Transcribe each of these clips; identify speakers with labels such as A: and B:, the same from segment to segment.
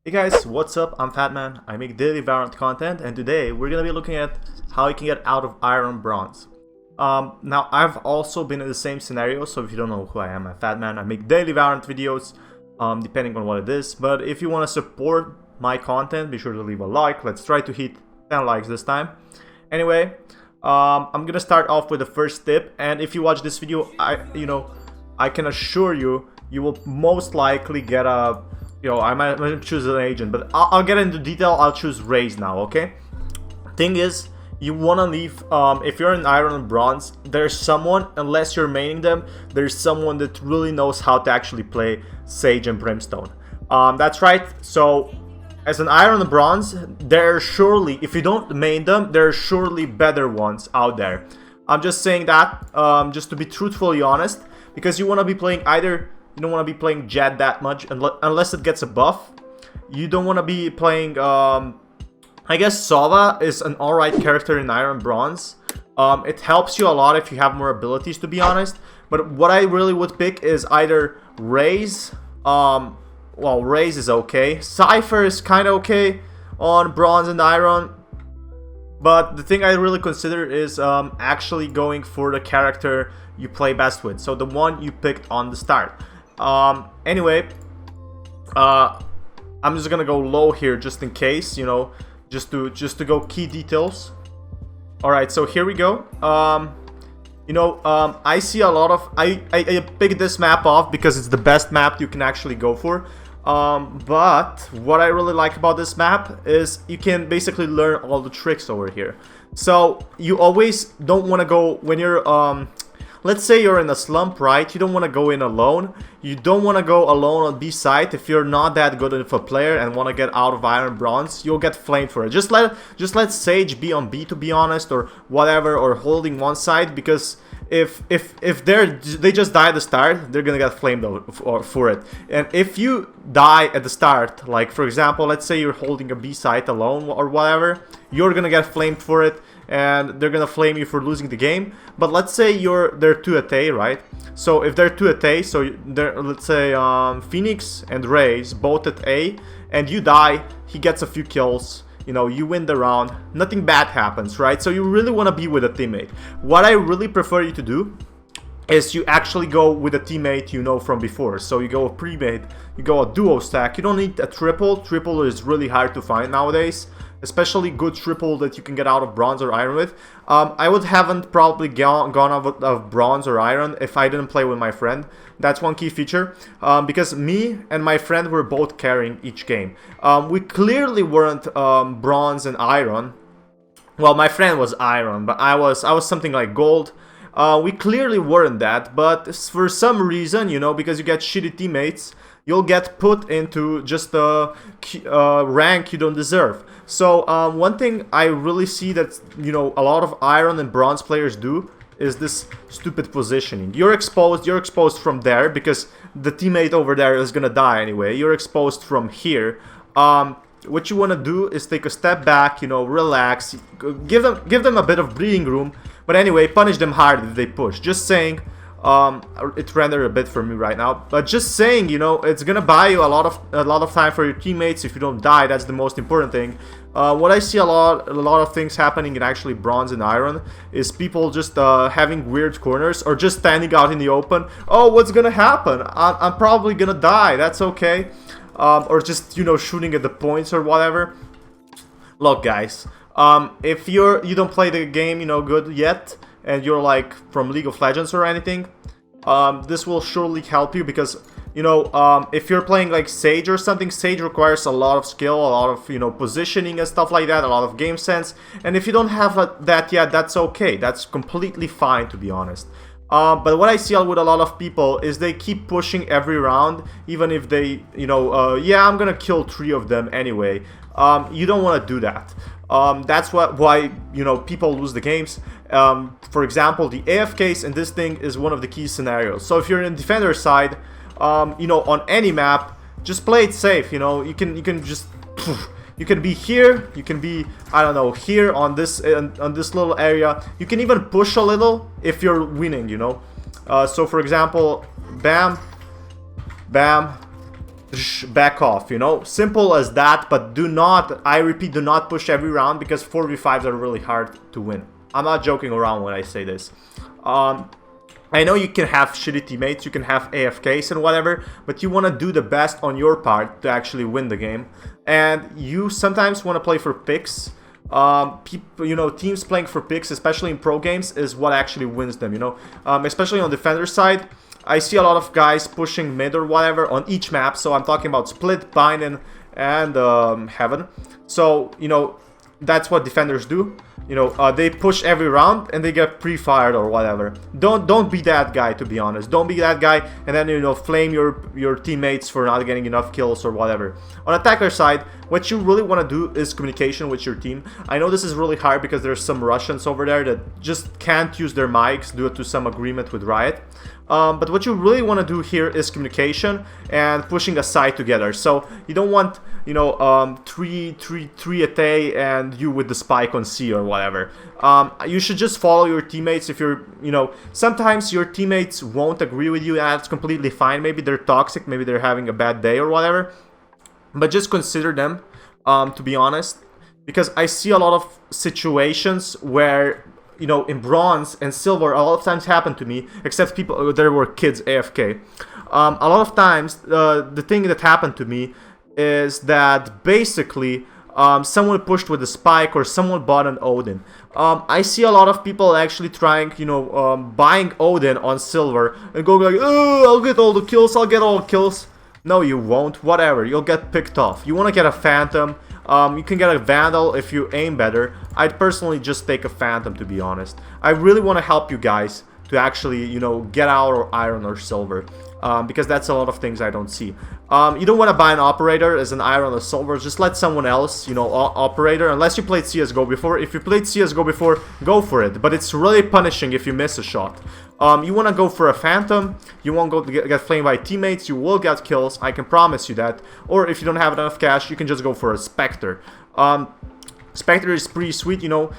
A: Hey guys, what's up? I'm Fatman. I make daily Valorant content, and today we're gonna be looking at how you can get out of Iron Bronze. Now I've also been in the same scenario, so if you don't know who I am, I'm Fatman. I make daily Valorant videos, depending on what it is. But if you want to support my content, be sure to leave a like. Let's try to hit 10 likes this time. Anyway, I'm gonna start off with the first tip, and if you watch this video, I can assure you, you will most likely get a. I might choose an agent, but I'll get into detail. I'll choose Raze now, okay? Thing is, you want to leave, if you're in Iron and Bronze, there's someone, unless you're maining them, there's someone that really knows how to actually play Sage and Brimstone. That's right, so as an Iron and Bronze, there's surely, if you don't main them, there's surely better ones out there. I'm just saying that, just to be truthfully honest, because you want to be playing either. You don't want to be playing Jet that much unless it gets a buff. You don't want to be playing, I guess Sova is an alright character in Iron Bronze. It helps you a lot if you have more abilities, to be honest. But what I really would pick is either Raze. Well, Raze is okay. Cypher is kind of okay on Bronze and Iron. But the thing I really consider is actually going for the character you play best with. So the one you picked on the start. Anyway, I'm just gonna go low here just in case, just to go key details. Alright, so here we go. I see a lot of, I picked this map off because it's the best map you can actually go for. But what I really like about this map is you can basically learn all the tricks over here. So you always don't want to go when you're, let's say you're in a slump, right? You don't want to go in alone. You don't want to go alone on B site. If you're not that good of a player and want to get out of Iron Bronze, you'll get flamed for it. Just let Sage be on B, to be honest, or whatever, or holding one side, because if they just die at the start, they're gonna get flamed for it. And if you die at the start, like for example, let's say you're holding a B site alone or whatever, you're gonna get flamed for it, and they're gonna flame you for losing the game. But let's say they're 2 at A, right? So if they're 2 at A, so they're, let's say Phoenix and Raze both at A, and you die, he gets a few kills. You win the round, nothing bad happens, right? So you really want to be with a teammate. What I really prefer you to do is you actually go with a teammate you know from before. So you go a pre-mate, you go a duo stack. You don't need a triple. Triple is really hard to find nowadays, especially good triple that you can get out of Bronze or Iron with. I haven't probably gone out of Bronze or Iron if I didn't play with my friend. That's one key feature, because me and my friend were both carrying each game. We clearly weren't Bronze and Iron. Well, my friend was Iron, but I was something like Gold. We clearly weren't that, but for some reason, because you get shitty teammates, you'll get put into just a rank you don't deserve. So one thing I really see that a lot of Iron and Bronze players do is this stupid positioning. You're exposed from there because the teammate over there is gonna die anyway. You're exposed from here. What you want to do is take a step back, relax, give them a bit of breathing room. But anyway, punish them hard if they push. Just saying. It rendered a bit for me right now, but just saying, it's gonna buy you a lot of time for your teammates. If you don't die, that's the most important thing. What I see a lot of things happening in actually Bronze and Iron is people just having weird corners or just standing out in the open. Oh, what's gonna happen? I'm probably gonna die. That's okay. Or just shooting at the points or whatever. Look, guys, if you don't play the game good yet, and you're like from League of Legends or anything, this will surely help you because if you're playing like Sage or something, Sage requires a lot of skill, a lot of positioning and stuff like that, a lot of game sense. And if you don't have that yet, that's okay. That's completely fine, to be honest. But what I see with a lot of people is they keep pushing every round, even if they, yeah, I'm gonna kill 3 of them anyway. You don't want to do that. That's why people lose the games. For example, the AFKs in this thing is one of the key scenarios. So if you're in defender side, on any map, just play it safe. You can just you can be here, you can be, I don't know, here on this little area. You can even push a little if you're winning. So for example, bam, bam, back off, you know, simple as that. But do not, I repeat, do not push every round, because 4v5s are really hard to win. I'm not joking around when I say this. I know you can have shitty teammates, you can have AFKs and whatever, but you want to do the best on your part to actually win the game. And you sometimes want to play for picks. People, you know, teams playing for picks, especially in pro games, is what actually wins them, you know. Especially on defender side, I see a lot of guys pushing mid or whatever on each map. So I'm talking about Split, Binding, and Heaven. So, you know, that's what defenders do. You know, they push every round and they get pre-fired or whatever. Don't be that guy, to be honest. Don't be that guy and then, you know, flame your teammates for not getting enough kills or whatever. On attacker side, what you really want to do is communication with your team. I know this is really hard because there's some Russians over there that just can't use their mics due to some agreement with Riot. But what you really want to do here is communication and pushing a side together. So you don't want, you know, three at A and you with the spike on C or whatever. You should just follow your teammates. If you're, you know, sometimes your teammates won't agree with you, and that's completely fine. Maybe they're toxic, maybe they're having a bad day or whatever. But just consider them, to be honest, because I see a lot of situations where, you know, in bronze and silver, a lot of times happened to me, except people, there were kids AFK. A lot of times, the thing that happened to me is that basically someone pushed with a spike or someone bought an Odin. I see a lot of people actually trying, you know, buying Odin on silver and going like, oh, I'll get all the kills, I'll get all the kills. No, you won't. Whatever. You'll get picked off. You want to get a Phantom. You can get a Vandal if you aim better. I'd personally just take a Phantom, to be honest. I really want to help you guys to actually, you know, get out or iron or silver. Because that's a lot of things I don't see. You don't want to buy an operator as an iron or silver. Just let someone else, you know, operator. Unless you played CSGO before. If you played CSGO before, go for it. But it's really punishing if you miss a shot. You want to go for a Phantom. You won't go to get flamed by teammates. You will get kills. I can promise you that. Or if you don't have enough cash, you can just go for a Spectre. Spectre is pretty sweet, you know.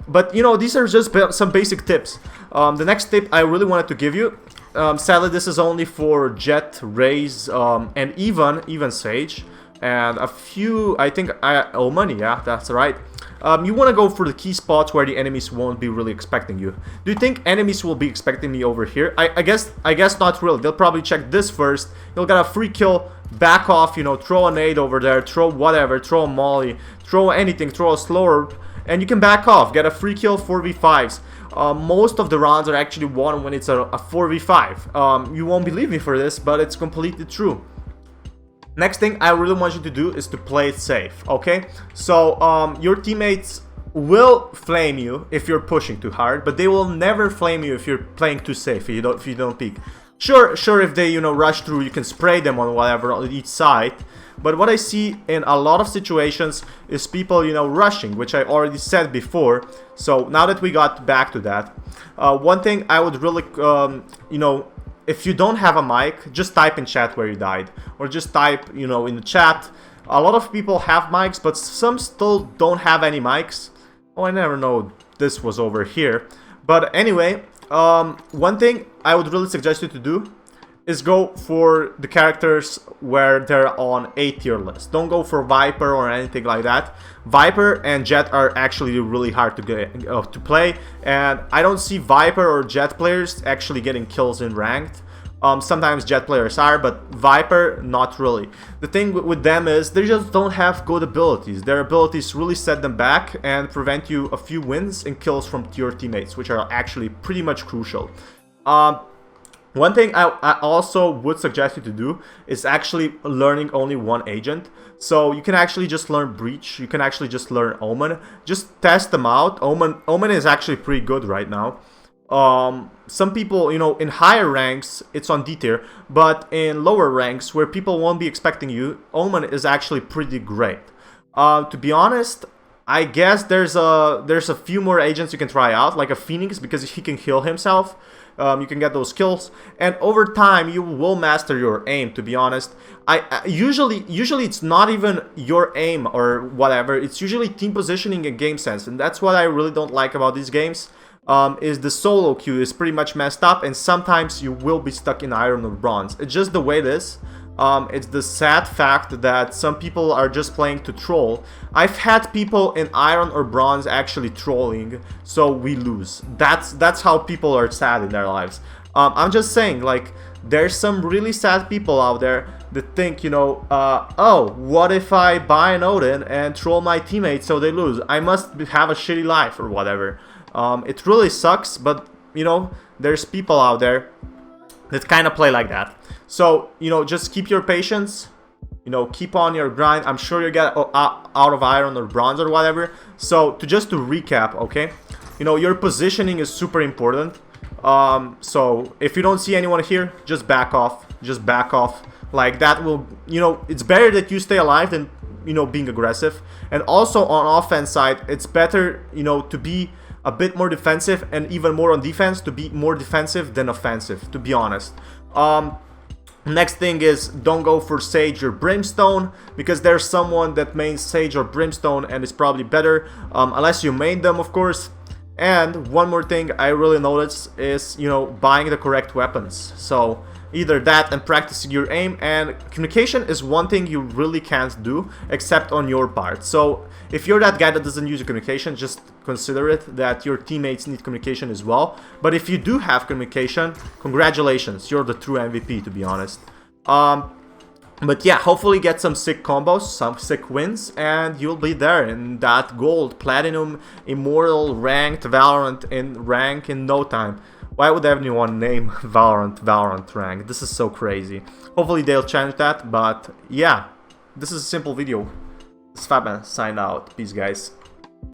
A: But, you know, these are just some basic tips. The next tip I really wanted to give you. Sadly, this is only for Jet, Raze, and even Sage. And a few, I think, Omen, yeah, that's right. You want to go for the key spots where the enemies won't be really expecting you. Do you think enemies will be expecting me over here? I guess not really. They'll probably check this first. You'll get a free kill, back off, you know, throw a nade over there, throw whatever, throw a molly, throw anything, throw a slower, and you can back off, get a free kill, 4v5s. Most of the rounds are actually won when it's a 4v5. You won't believe me for this, but it's completely true. Next thing I really want you to do is to play it safe, okay? So, your teammates will flame you if you're pushing too hard, but they will never flame you if you're playing too safe, if you don't peek. Sure, if they, you know, rush through, you can spray them on whatever on each side. But what I see in a lot of situations is people, you know, rushing, which I already said before. So now that we got back to that, one thing I would really, you know, if you don't have a mic, just type in chat where you died. Or just type, you know, in the chat. A lot of people have mics, but some still don't have any mics. Oh, I never know this was over here. But anyway, one thing I would really suggest you to do is go for the characters where they're on A tier list. Don't go for Viper or anything like that. Viper and Jet are actually really hard to get to play, and I don't see Viper or Jet players actually getting kills in ranked. Sometimes Jet players are, but Viper, not really. The thing with them is they just don't have good abilities. Their abilities really set them back and prevent you a few wins and kills from your teammates, which are actually pretty much crucial. One thing I also would suggest you to do is actually learning only one agent. So you can actually just learn Breach, you can actually just learn Omen. Just test them out. Omen is actually pretty good right now. Some people, you know, in higher ranks, it's on D tier, but in lower ranks, where people won't be expecting you, Omen is actually pretty great. To be honest, I guess there's a few more agents you can try out, like a Phoenix, because he can heal himself. You can get those kills, and over time you will master your aim. To be honest, usually it's not even your aim or whatever. It's usually team positioning and game sense, and that's what I really don't like about these games. Is the solo queue is pretty much messed up, and sometimes you will be stuck in iron or bronze. It's just the way it is. It's the sad fact that some people are just playing to troll. I've had people in Iron or Bronze actually trolling, so we lose. That's how people are sad in their lives. I'm just saying, like, there's some really sad people out there that think, you know, oh, what if I buy an Odin and troll my teammates so they lose? I must have a shitty life or whatever. It really sucks, but, you know, there's people out there that kind of play like that. So, you know, just keep your patience. You know, keep on your grind. I'm sure you get out of Iron or Bronze or whatever. So, just to recap, okay? You know, your positioning is super important. So, if you don't see anyone here, just back off. Just back off. Like, that will, you know, it's better that you stay alive than, you know, being aggressive. And also, on offense side, it's better, you know, to be a bit more defensive, and even more on defense, to be more defensive than offensive, to be honest. Next thing is, don't go for Sage or Brimstone, because there's someone that mains Sage or Brimstone and is probably better, unless you main them, of course. And one more thing I really noticed is, you know, buying the correct weapons. So either that and practicing your aim, and communication is one thing you really can't do except on your part. So if you're that guy that doesn't use your communication, just consider it that your teammates need communication as well. But if you do have communication, congratulations, you're the true MVP, to be honest. But yeah, hopefully get some sick combos, some sick wins, and you'll be there in that gold, platinum, immortal, ranked Valorant in rank in no time. Why would anyone name Valorant rank? This is so crazy. Hopefully they'll change that, but yeah, this is a simple video. This is Fabian, sign out. Peace, guys.